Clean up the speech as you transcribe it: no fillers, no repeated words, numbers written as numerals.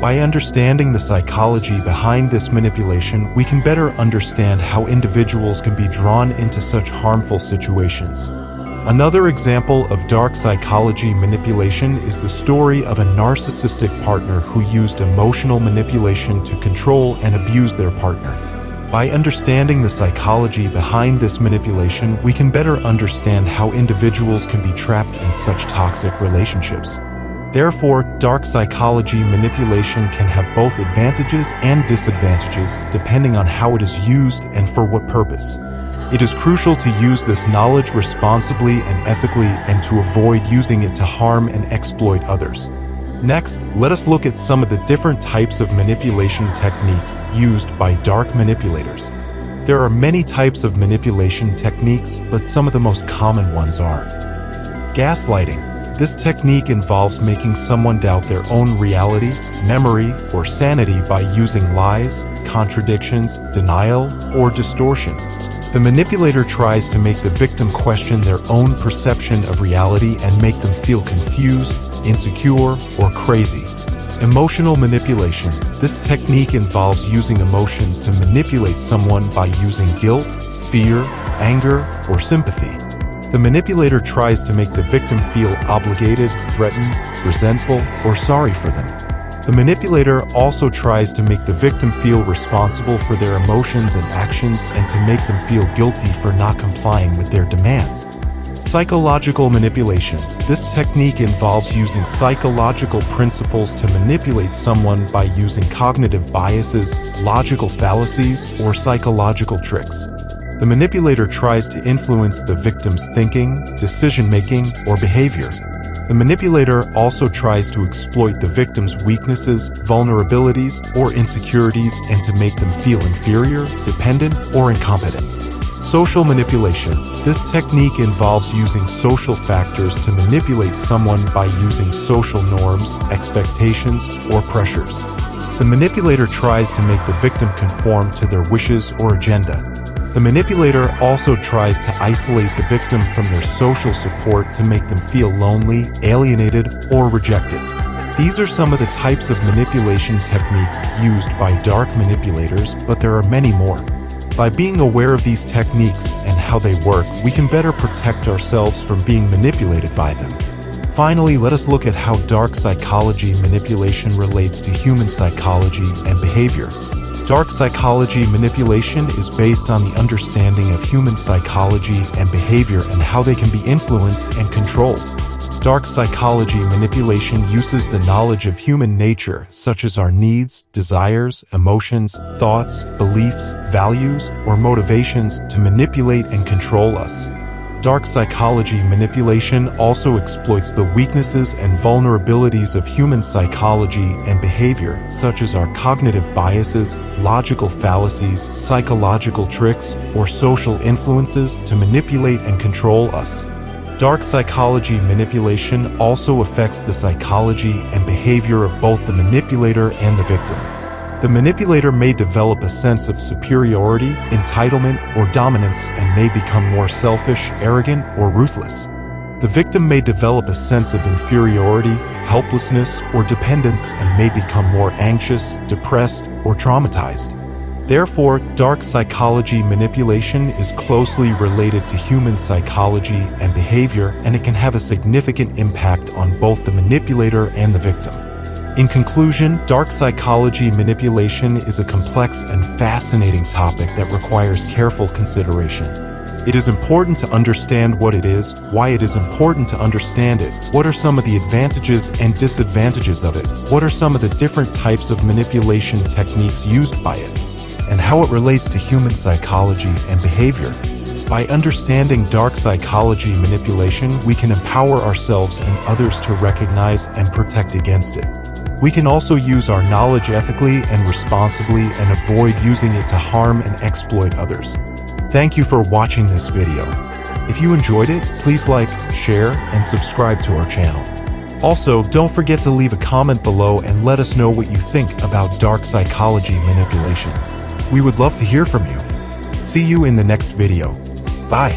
By understanding the psychology behind this manipulation, we can better understand how individuals can be drawn into such harmful situations. Another example of dark psychology manipulation is the story of a narcissistic partner who used emotional manipulation to control and abuse their partner. By understanding the psychology behind this manipulation, we can better understand how individuals can be trapped in such toxic relationships. Therefore, dark psychology manipulation can have both advantages and disadvantages depending on how it is used and for what purpose. It is crucial to use this knowledge responsibly and ethically and to avoid using it to harm and exploit others. Next, let us look at some of the different types of manipulation techniques used by dark manipulators. There are many types of manipulation techniques, but some of the most common ones are gaslighting. This technique involves making someone doubt their own reality, memory, or sanity by using lies, contradictions, denial, or distortion. The manipulator tries to make the victim question their own perception of reality and make them feel confused, insecure, or crazy. Emotional manipulation. This technique involves using emotions to manipulate someone by using guilt, fear, anger, or sympathy. The manipulator tries to make the victim feel obligated, threatened, resentful, or sorry for them. The manipulator also tries to make the victim feel responsible for their emotions and actions and to make them feel guilty for not complying with their demands. Psychological manipulation. This technique involves using psychological principles to manipulate someone by using cognitive biases, logical fallacies, or psychological tricks. The manipulator tries to influence the victim's thinking, decision-making, or behavior. The manipulator also tries to exploit the victim's weaknesses, vulnerabilities, or insecurities and to make them feel inferior, dependent, or incompetent. Social manipulation. This technique involves using social factors to manipulate someone by using social norms, expectations, or pressures. The manipulator tries to make the victim conform to their wishes or agenda. The manipulator also tries to isolate the victim from their social support to make them feel lonely, alienated, or rejected. These are some of the types of manipulation techniques used by dark manipulators, but there are many more. By being aware of these techniques and how they work, we can better protect ourselves from being manipulated by them. Finally, let us look at how dark psychology manipulation relates to human psychology and behavior. Dark psychology manipulation is based on the understanding of human psychology and behavior and how they can be influenced and controlled. Dark psychology manipulation uses the knowledge of human nature, such as our needs, desires, emotions, thoughts, beliefs, values, or motivations, to manipulate and control us. Dark psychology manipulation also exploits the weaknesses and vulnerabilities of human psychology and behavior, such as our cognitive biases, logical fallacies, psychological tricks, or social influences to manipulate and control us. Dark psychology manipulation also affects the psychology and behavior of both the manipulator and the victim. The manipulator may develop a sense of superiority, entitlement, or dominance and may become more selfish, arrogant, or ruthless. The victim may develop a sense of inferiority, helplessness, or dependence and may become more anxious, depressed, or traumatized. Therefore, dark psychology manipulation is closely related to human psychology and behavior, and it can have a significant impact on both the manipulator and the victim. In conclusion, dark psychology manipulation is a complex and fascinating topic that requires careful consideration. It is important to understand what it is, why it is important to understand it, what are some of the advantages and disadvantages of it, what are some of the different types of manipulation techniques used by it, and how it relates to human psychology and behavior. By understanding dark psychology manipulation, we can empower ourselves and others to recognize and protect against it. We can also use our knowledge ethically and responsibly and avoid using it to harm and exploit others. Thank you for watching this video. If you enjoyed it, please like, share, and subscribe to our channel. Also, don't forget to leave a comment below and let us know what you think about dark psychology manipulation. We would love to hear from you. See you in the next video. Bye.